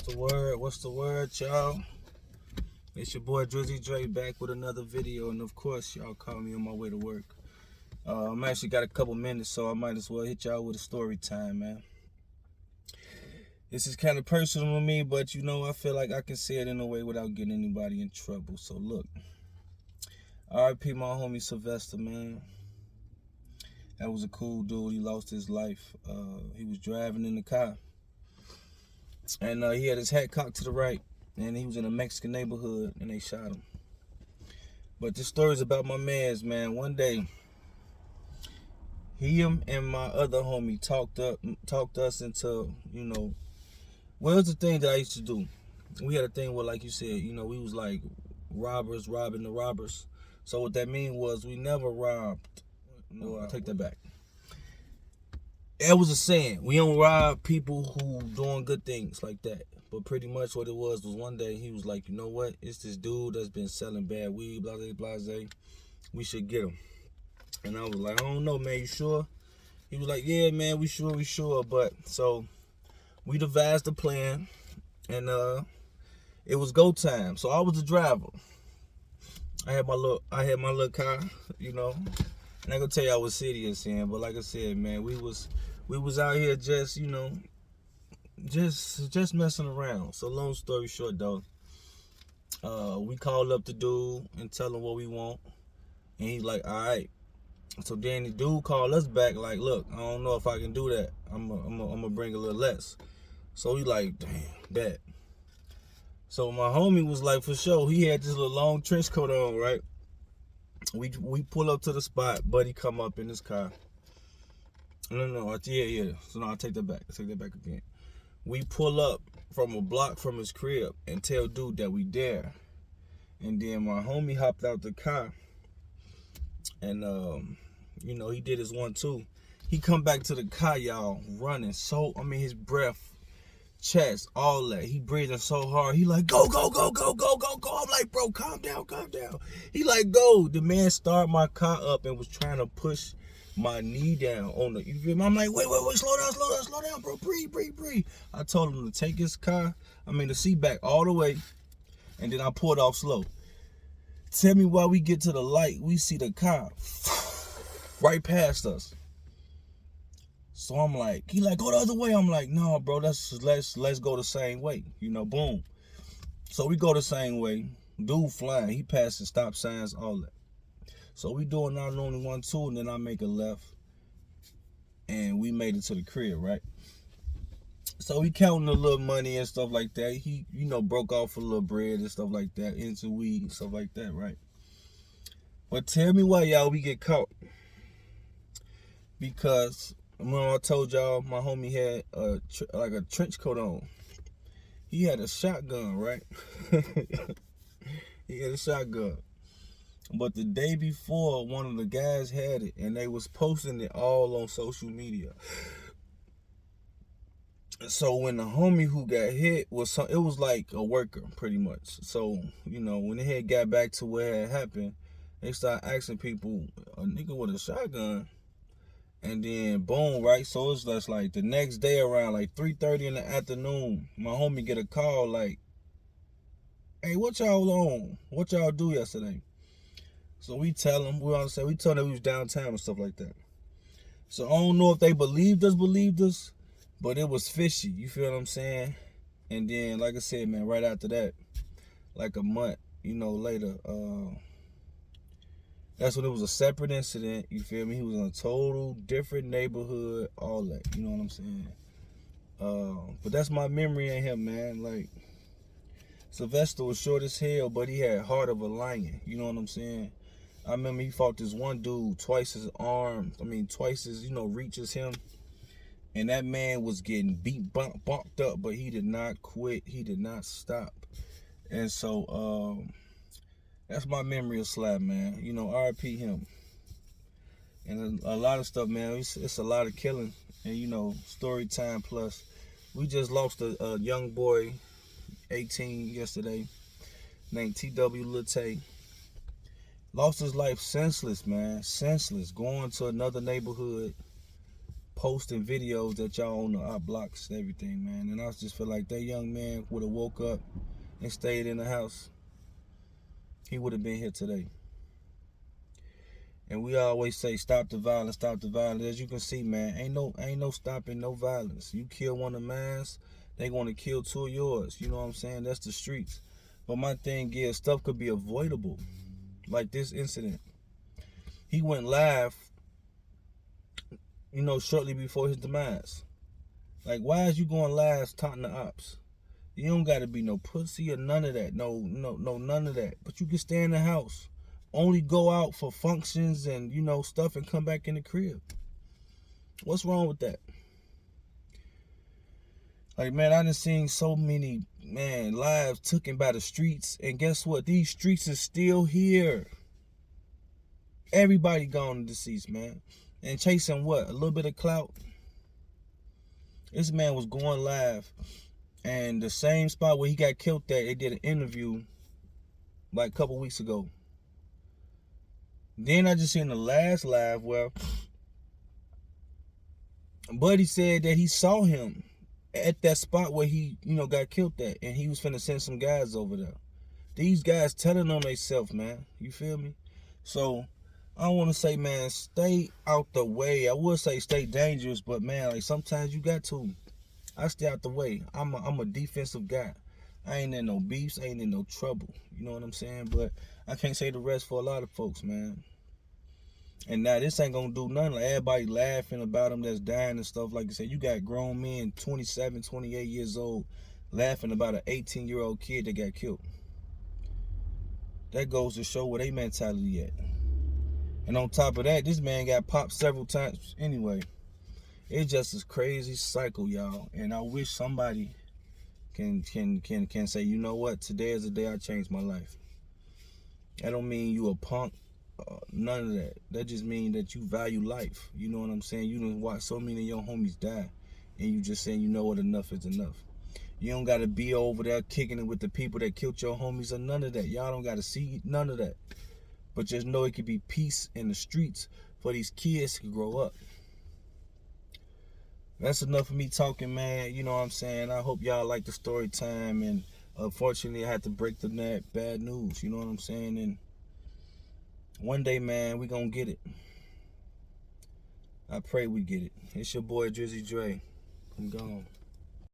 What's the word? What's the word, y'all? It's your boy Drizzy Dre back with another video, and of course, y'all call me on my way to work. I'm actually got a couple minutes, so I might as well hit y'all with a story time, man. This is kind of personal to me, but you know, I feel like I can say it in a way without getting anybody in trouble. So look, R.I.P. my homie Sylvester, man. That was a cool dude. He lost his life. He was driving in the car, and he had his hat cocked to the right, and he was in a Mexican neighborhood, and they shot him. But this story is about my mans, man. One day, him and my other homie talked us into, well, it's a thing that I used to do. We had a thing where, like you said, we was like robbers robbing the robbers. So what that mean was we never robbed. No, I take that back. It was a saying. We don't rob people who doing good things like that. But pretty much what it was one day he was like, you know what? It's this dude that's been selling bad weed, blase, blase. We should get him. And I was like, I don't know, man. You sure? He was like, yeah, man. We sure. But so we devised a plan, and it was go time. So I was the driver. I had my little car, And I gonna tell you I was serious in, but like I said, man, we was out here just, just messing around. So long story short, though, we called up the dude and tell him what we want, and he's like, all right. So then the dude called us back like, look, I don't know if I can do that. I'm gonna bring a little less. So he like, damn, that. So my homie was like, for sure. He had this little long trench coat on, right? We pull up to the spot. Buddy come up in his car. No, yeah. So no, I take that back. Again. We pull up from a block from his crib and tell dude that we there. And then my homie hopped out the car. And, he did his 1-2. He come back to the car, y'all, running. His breath, chest, all that. He breathing so hard. He like, go. I'm like, bro, calm down. He like, go. The man started my car up and was trying to push my knee down on the, you feel me? I'm like, wait, slow down, bro. Breathe. I told him to take the seat back all the way, and then I pulled off slow. Tell me why we get to the light, we see the car right past us. So I'm like, he like, go the other way. I'm like, no, bro, let's go the same way. Boom. So we go the same way. Dude flying, he passing stop signs, all that. So we doing our only 1-2, and then I make a left, and we made it to the crib, right? So he counting a little money and stuff like that. He, broke off a little bread and stuff like that, into weed and stuff like that, right? But tell me why, y'all, we get caught. Because I told y'all my homie had a trench coat on. He had a shotgun, right? He had a shotgun. But the day before, one of the guys had it, and they was posting it all on social media. So when the homie who got hit it was like a worker, pretty much. So, when the head got back to where it happened, they started asking people, a nigga with a shotgun. And then, boom, right? So it's just like the next day around like 3:30 in the afternoon, my homie get a call like, hey, what y'all on? What y'all do yesterday? So we tell them, we told them we was downtown and stuff like that. So I don't know if they believed us, but it was fishy, you feel what I'm saying? And then, like I said, man, right after that, like a month, later, that's when it was a separate incident, you feel me? He was in a total different neighborhood, all that, you know what I'm saying? But that's my memory of him, man. Like, Sylvester was short as hell, but he had heart of a lion, you know what I'm saying? I remember he fought this one dude, twice his reach as him. And that man was getting beat, bumped up, but he did not quit. He did not stop. And so, that's my memory of Slap, man. R.I.P. him. And a lot of stuff, man. It's a lot of killing. And, StoryTime plus. We just lost a young boy, 18 yesterday, named T.W. LilTae. Lost his life senseless, man. Senseless. Going to another neighborhood, posting videos that y'all on the op blocks and everything, man. And I just feel like that young man would have woke up and stayed in the house, he would have been here today. And we always say, stop the violence, stop the violence. As you can see, man, ain't no stopping no violence. You kill one of mine, they gonna kill two of yours. You know what I'm saying? That's the streets. But my thing is, stuff could be avoidable. Like this incident. He went live, shortly before his demise. Like, why is you going live taunting the ops? You don't gotta be no pussy or none of that. No, none of that. But you can stay in the house. Only go out for functions and, stuff and come back in the crib. What's wrong with that? Like, man, I done seen so many, lives taken by the streets. And guess what? These streets are still here. Everybody gone and deceased, man. And chasing what? A little bit of clout? This man was going live. And the same spot where he got killed at, they did an interview like a couple weeks ago. Then I just seen the last live where Buddy said that he saw him at that spot where he, got killed at, and he was finna send some guys over there. These guys telling on themselves, man. You feel me? So I want to say, man, stay out the way. I would say stay dangerous, but man, like sometimes you got to. I stay out the way. I'm a defensive guy. I ain't in no beefs. I ain't in no trouble. You know what I'm saying? But I can't say the rest for a lot of folks, man. And now this ain't gonna do nothing. Like everybody laughing about them that's dying and stuff. Like I said, you got grown men, 27, 28 years old, laughing about an 18-year-old kid that got killed. That goes to show where they mentality at. And on top of that, this man got popped several times. Anyway, it's just a crazy cycle, y'all. And I wish somebody can say, you know what? Today is the day I changed my life. That don't mean you a punk. None of that. That just means that you value life. You know what I'm saying? You done watch so many of your homies die, and you just saying, you know what, enough is enough. You don't gotta be over there kicking it with the people that killed your homies or none of that. Y'all don't gotta see none of that. But just know it could be peace in the streets for these kids to grow up. That's enough of me talking, man. You know what I'm saying? I hope y'all like the story time, and unfortunately I had to break the bad news. You know what I'm saying? And one day, man, we gonna get it. I pray we get it. It's your boy Drizzy Dre. I'm gone.